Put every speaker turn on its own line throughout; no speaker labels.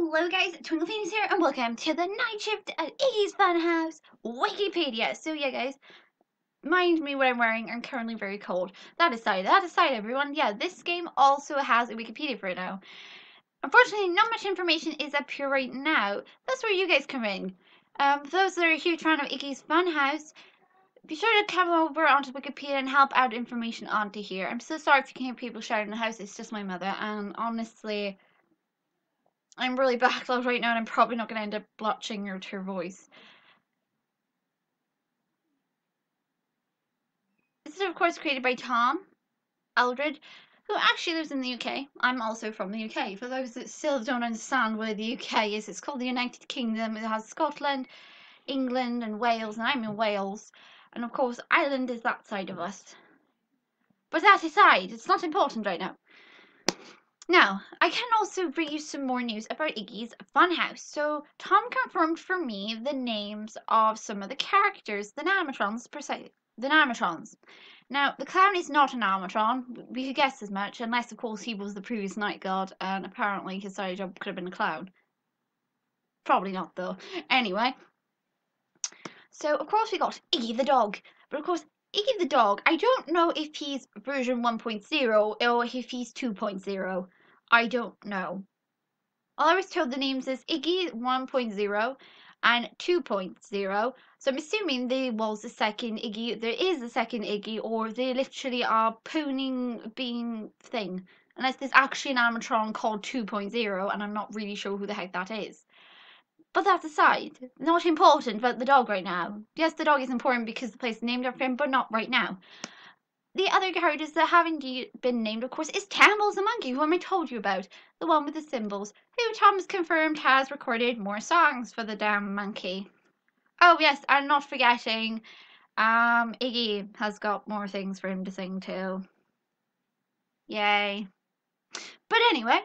Hello guys, TwinklePhoenix here and welcome to the night shift at Iggy's Funhouse Wikipedia. So yeah guys, mind me what I'm wearing, I'm currently very cold. That aside everyone, yeah, this game also has a Wikipedia for it now. Unfortunately, not much information is up here right now. That's where you guys come in. For those that are a huge fan of Iggy's Funhouse, be sure to come over onto Wikipedia and help out information onto here. I'm so sorry if you can hear people shouting in the house, it's just my mother, and honestly, I'm really backlogged right now and I'm probably not going to end up blotching her voice. This is of course created by Tom Eldred, who actually lives in the UK. I'm also from the UK. For those that still don't understand where the UK is, it's called the United Kingdom. It has Scotland, England and Wales, and I'm in Wales. And of course Ireland is that side of us. But that aside, it's not important right now. Now, I can also bring you some more news about Iggy's Funhouse. So, Tom confirmed for me the names of some of the characters, the animatrons, per se. The animatrons. Now, the clown is not an animatron. We could guess as much, unless, of course, he was the previous night guard, and apparently his side job could have been a clown. Probably not, though. Anyway. So, of course, we got Iggy the dog. But, of course, Iggy the dog, I don't know if he's version 1.0 or if he's 2.0. I don't know. All I was told the names is Iggy 1.0 and 2.0. So I'm assuming there was a second Iggy, there is a second Iggy, or they literally are pooning being thing. Unless there's actually an animatron called 2.0 and I'm not really sure who the heck that is. But that's aside. Not important about the dog right now. Yes, the dog is important because the place is named after him, but not right now. The other characters that have indeed been named, of course, is Tambles the monkey, who I told you about, the one with the symbols, who Tom has confirmed has recorded more songs for the damn monkey. Oh yes, and not forgetting, Iggy has got more things for him to sing too. Yay. But anyway,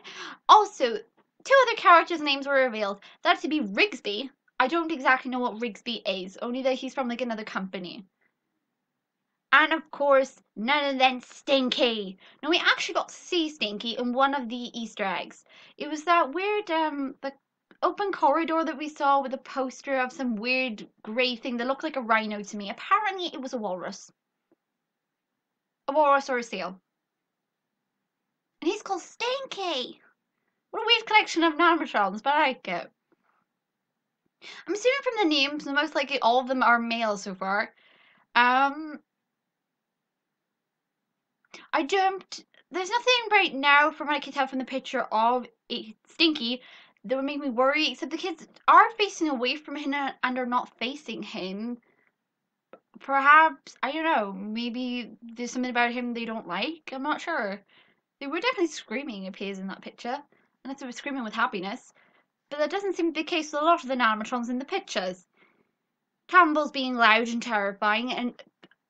also, two other characters' names were revealed. That to be Rigsby. I don't exactly know what Rigsby is, only that he's from like another company. And of course, none other than Stinky. Now we actually got to see Stinky in one of the Easter eggs. It was that weird, the open corridor that we saw with a poster of some weird grey thing that looked like a rhino to me. Apparently it was a walrus. A walrus or a seal. And he's called Stinky. What a weird collection of animatrons, but I like it. I'm assuming from the names, most likely all of them are male so far. There's nothing right now from what I can tell from the picture of Stinky that would make me worry, except the kids are facing away from him and are not facing him. Perhaps, I don't know, maybe there's something about him they don't like, I'm not sure. They were definitely screaming, it appears in that picture, unless they were screaming with happiness. But that doesn't seem to be the case with a lot of the animatrons in the pictures. Campbell's being loud and terrifying, and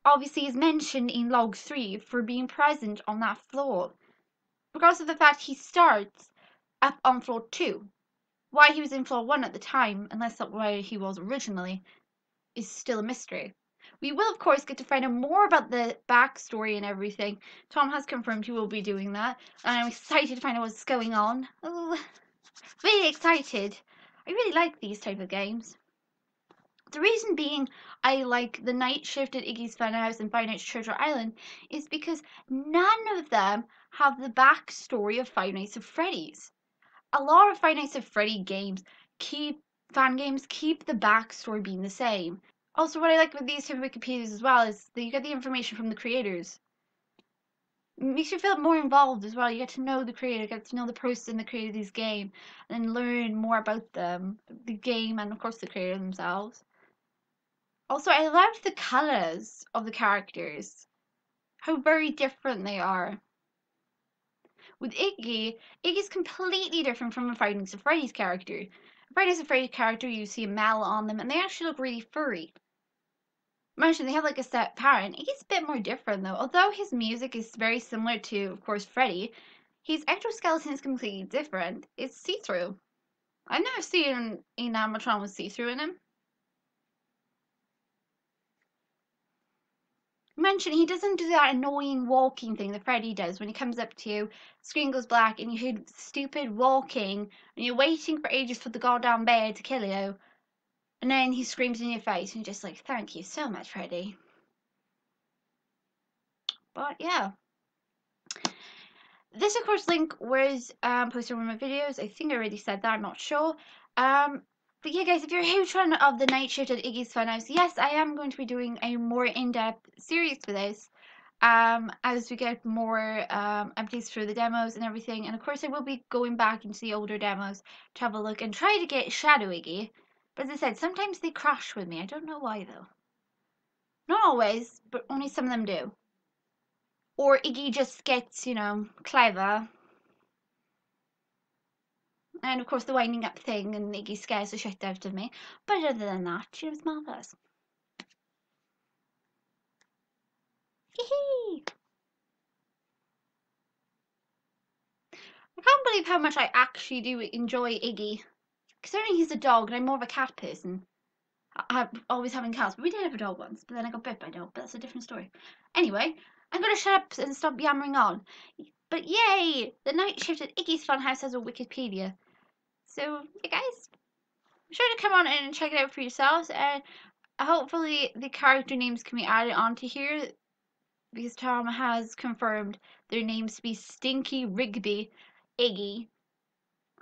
obviously is mentioned in log 3 for being present on that floor. Because of the fact he starts up on floor 2. Why he was in floor 1 at the time, unless that's where he was originally, is still a mystery. We will of course get to find out more about the backstory and everything. Tom has confirmed he will be doing that, and I'm excited to find out what's going on. Oh, really excited. I really like these type of games. The reason being I like the night shift at Iggy's Funhouse and Five Nights at Treasure Island is because none of them have the backstory of Five Nights at Freddy's. A lot of Five Nights at Freddy games fan games keep the backstory being the same. Also, what I like with these type of Wikipedias as well is that you get the information from the creators. It makes you feel more involved as well. You get to know the creator, get to know the person that created this game, and then learn more about them, the game, and of course the creator themselves. Also, I loved the colours of the characters. How very different they are. With Iggy, Iggy's completely different from a Five Nights at Freddy's character. A Five Nights at Freddy's character, you see a mallet on them, and they actually look really furry. Imagine they have like a set pattern. Iggy's a bit more different though. Although his music is very similar to, of course, Freddy, his exoskeleton is completely different. It's see-through. I've never seen an animatron with see-through in him. mention he doesn't do that annoying walking thing that Freddy does when he comes up to you, screen goes black, and you hear stupid walking, and you're waiting for ages for the goddamn bear to kill you, and then he screams in your face, and you're just like, thank you so much, Freddy. But yeah. This, of course, link was posted on my videos. I think I already said that, I'm not sure. But yeah, guys, if you're a huge fan of the night shift at Iggy's Funhouse, yes, I am going to be doing a more in-depth series for this. As we get more updates through the demos and everything. And of course I will be going back into the older demos to have a look and try to get Shadow Iggy. But as I said, sometimes they crash with me. I don't know why though. Not always, but only some of them do. Or Iggy just gets, you know, clever. And of course the winding up thing, and Iggy scares the shit out of me. But other than that, she was marvellous. Hee. I can't believe how much I actually do enjoy Iggy. Considering he's a dog and I'm more of a cat person. I'm always having cats, but we did have a dog once, but then I got bit by a dog, but that's a different story. Anyway, I'm gonna shut up and stop yammering on. But yay! The night shift at Iggy's Funhouse has a Wikipedia. So, you guys, be sure to come on in and check it out for yourselves, and hopefully the character names can be added onto here, because Tom has confirmed their names to be Stinky, Rigby, Iggy.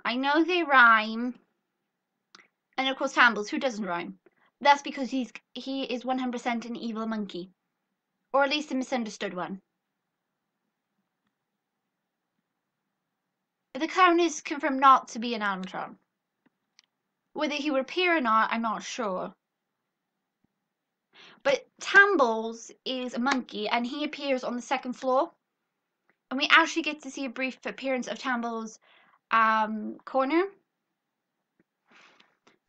I know they rhyme. And of course Tambles, who doesn't rhyme? That's because he is 100% an evil monkey. Or at least a misunderstood one. The clown is confirmed not to be an animatron. Whether he would appear or not, I'm not sure. But Tambles is a monkey, and he appears on the second floor. And we actually get to see a brief appearance of Tambles' corner.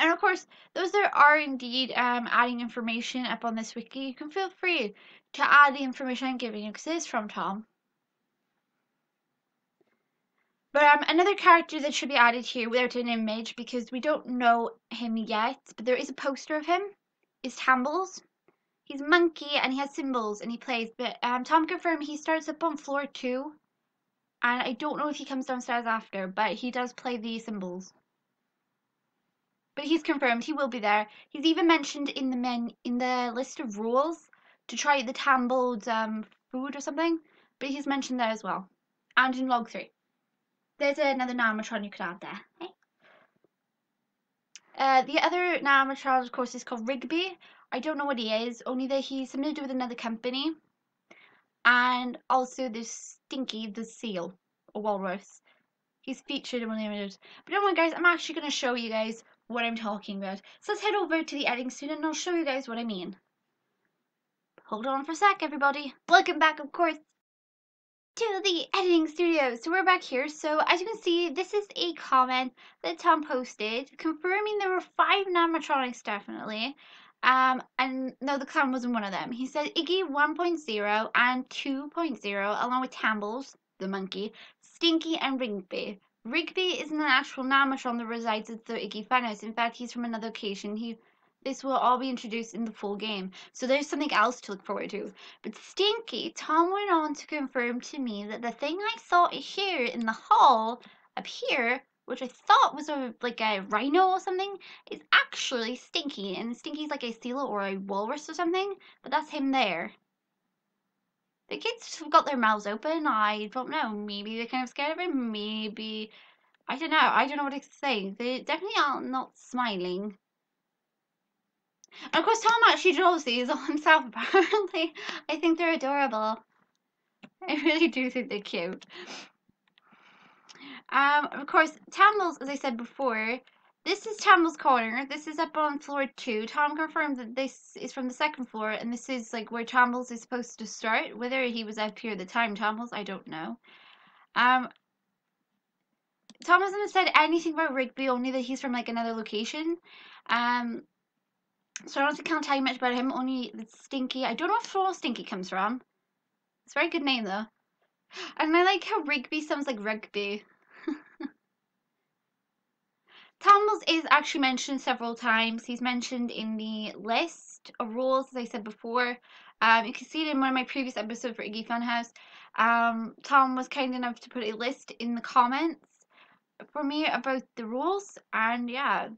And of course, those that are indeed adding information up on this wiki, you can feel free to add the information I'm giving you, because it is from Tom. But another character that should be added here without an image, because we don't know him yet, but there is a poster of him, is Tambles. He's a monkey and he has cymbals and he plays, but Tom confirmed he starts up on floor 2, and I don't know if he comes downstairs after, but he does play the cymbals. But he's confirmed he will be there. He's even mentioned in the list of rules to try the Tambles food or something, but he's mentioned there as well, and in log 3. There's another animatron you could add there. Okay? The other animatron, of course, is called Rigby. I don't know what he is, only that he's something to do with another company. And also there's Stinky the seal, or walrus. He's featured in one of the images. But don't worry, guys, I'm actually going to show you guys what I'm talking about. So let's head over to the editing studio and I'll show you guys what I mean. Hold on for a sec, everybody. Welcome back, of course, to the editing studio. So we're back here. So as you can see, this is a comment that Tom posted confirming there were 5 animatronics definitely. And no, the clown wasn't one of them. He said Iggy 1.0 and 2.0 along with Tambles, the monkey, Stinky and Rigby. Rigby isn't an actual animatron that resides at the Iggy Funhouse. In fact, he's from another location. This will all be introduced in the full game. So there's something else to look forward to. But Stinky, Tom went on to confirm to me that the thing I saw here in the hall up here, which I thought was like a rhino or something, is actually Stinky. And Stinky's like a seal or a walrus or something, but that's him there. The kids have got their mouths open. I don't know. Maybe they're kind of scared of him. Maybe, I don't know. I don't know what to say. They definitely are not smiling. And of course, Tom actually draws these all himself, apparently. I think they're adorable. I really do think they're cute. Of course, Tambles, as I said before, this is Tambles' corner. This is up on floor 2. Tom confirmed that this is from the second floor, and this is like where Tambles is supposed to start. Whether he was up here at the time, Tambles, I don't know. Tom hasn't said anything about Rigby, only that he's from like another location. So I don't can't tell you much about him, only that Stinky. I don't know where Stinky comes from. It's a very good name though. And I like how Rigby sounds like rugby. Tambles is actually mentioned several times. He's mentioned in the list of rules, as I said before. You can see it in one of my previous episodes for Iggy Funhouse. Tom was kind enough to put a list in the comments for me about the rules, and yeah,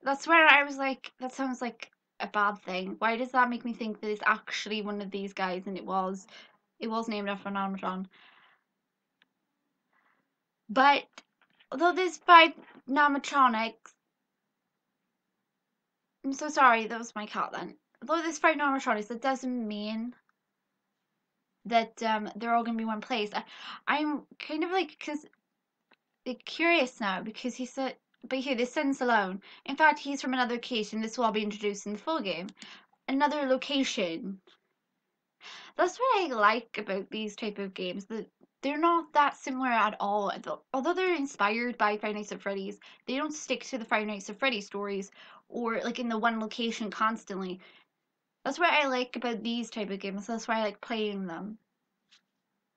that's where I was like, that sounds like a bad thing. Why does that make me think that it's actually one of these guys? And it was named after an animatron. But although there's 5 animatronics, I'm so sorry, that was my cat then. Although there's 5 animatronics, that doesn't mean that they're all gonna be one place. I'm kind of like, cause curious now, because he said, but here, this sentence alone. In fact, he's from another location. This will all be introduced in the full game. Another location. That's what I like about these type of games. That they're not that similar at all. Although they're inspired by Five Nights at Freddy's, they don't stick to the Five Nights at Freddy's stories or like in the one location constantly. That's what I like about these type of games. That's why I like playing them.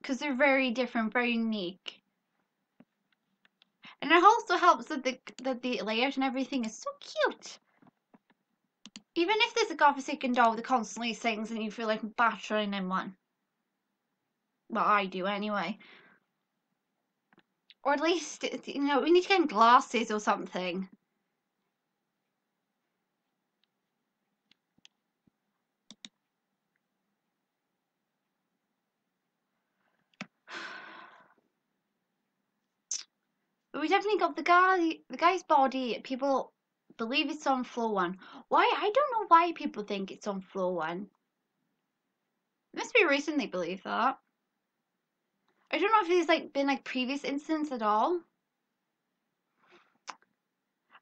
Because they're very different, very unique. And it also helps that the layout and everything is so cute. Even if there's a godforsaken doll that constantly sings and you feel like battering in one. Well, I do anyway. Or at least, you know, we need to get him glasses or something. But we definitely got the guy's body. People believe it's on floor 1. Why? I don't know why people think it's on floor 1. It must be recent they believe that. I don't know if there's like been like previous incidents at all.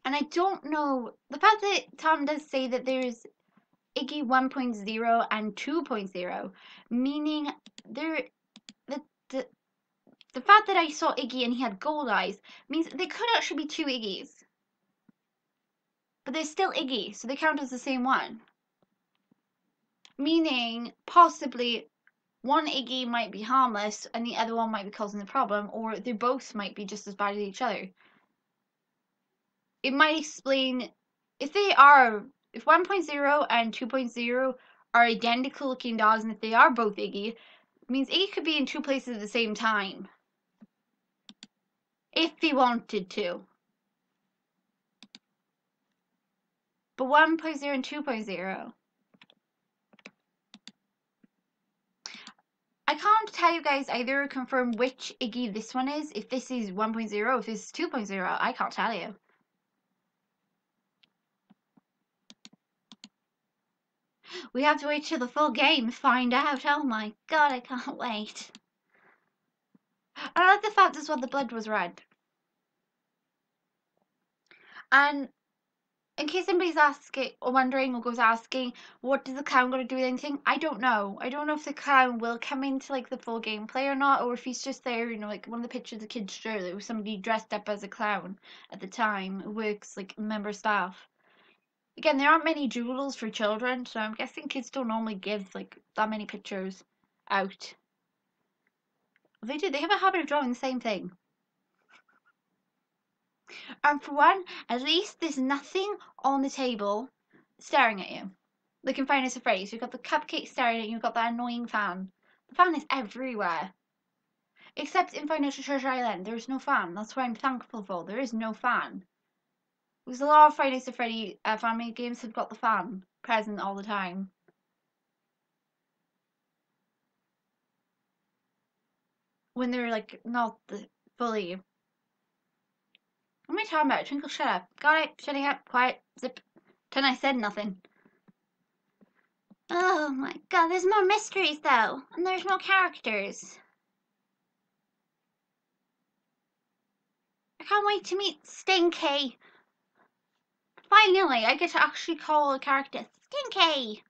And I don't know, the fact that Tom does say that there's Iggy 1.0 and 2.0, meaning there the the fact that I saw Iggy and he had gold eyes means there could actually be 2 Iggies. But they're still Iggy, so they count as the same one. Meaning, possibly, one Iggy might be harmless and the other one might be causing the problem, or they both might be just as bad as each other. It might explain if 1.0 and 2.0 are identical looking dogs, and if they are both Iggy, it means Iggy could be in 2 places at the same time. If he wanted to. But 1.0 and 2.0. I can't tell you guys either confirm which Iggy this one is. If this is 1.0, if this is 2.0, I can't tell you. We have to wait till the full game to find out. Oh my god, I can't wait. I like the fact as well the blood was red. And in case anybody's asking or wondering or goes asking, what does the clown got to do with anything? I don't know. I don't know if the clown will come into like the full gameplay or not, or if he's just there, you know, like one of the pictures the kids show, there was somebody dressed up as a clown at the time who works like member staff. Again, there aren't many jewels for children, so I'm guessing kids don't normally give like that many pictures out. If they do, they have a habit of drawing the same thing. And for one, at least there's nothing on the table staring at you. Like in Five Nights at Freddy's, you've got the cupcake staring at you, you've got that annoying fan. The fan is everywhere. Except in Five Nights at Treasure Island, there's no fan. That's what I'm thankful for. There is no fan. Because a lot of Five Nights at Freddy fan-made games have got the fan present all the time. When they're like not fully. What am I talking about? Twinkle, shut up. Got it. Shutting up. Quiet. Zip. Then I said nothing. Oh my god, there's more mysteries though, and there's more characters. I can't wait to meet Stinky. Finally, I get to actually call a character Stinky.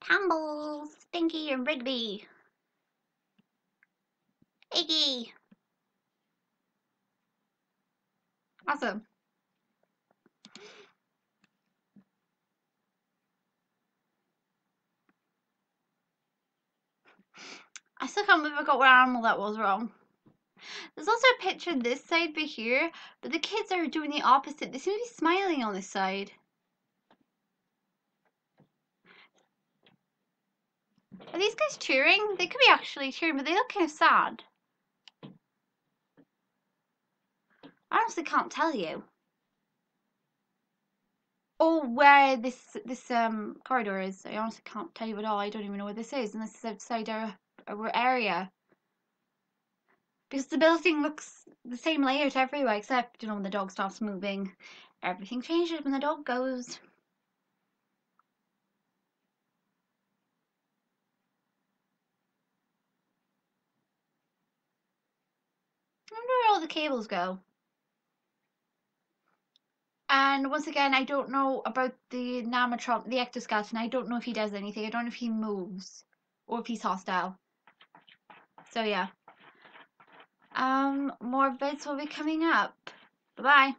Tumbles, Stinky, and Rigby. Iggy. Awesome. I still can't believe I got what animal that was wrong. There's also a picture this side but here, but the kids are doing the opposite. They seem to be smiling on this side. Are these guys cheering? They could be actually cheering, but they look kind of sad. I honestly can't tell you. Or where this corridor is. I honestly can't tell you at all. I don't even know where this is, and this is outside our area. Because the building looks the same layout everywhere, except, you know, when the dog starts moving, everything changes when the dog goes. I wonder where all the cables go. And once again, I don't know about the animatronic, the ectoskeleton. I don't know if he does anything. I don't know if he moves or if he's hostile. So yeah. More vids will be coming up. Bye bye.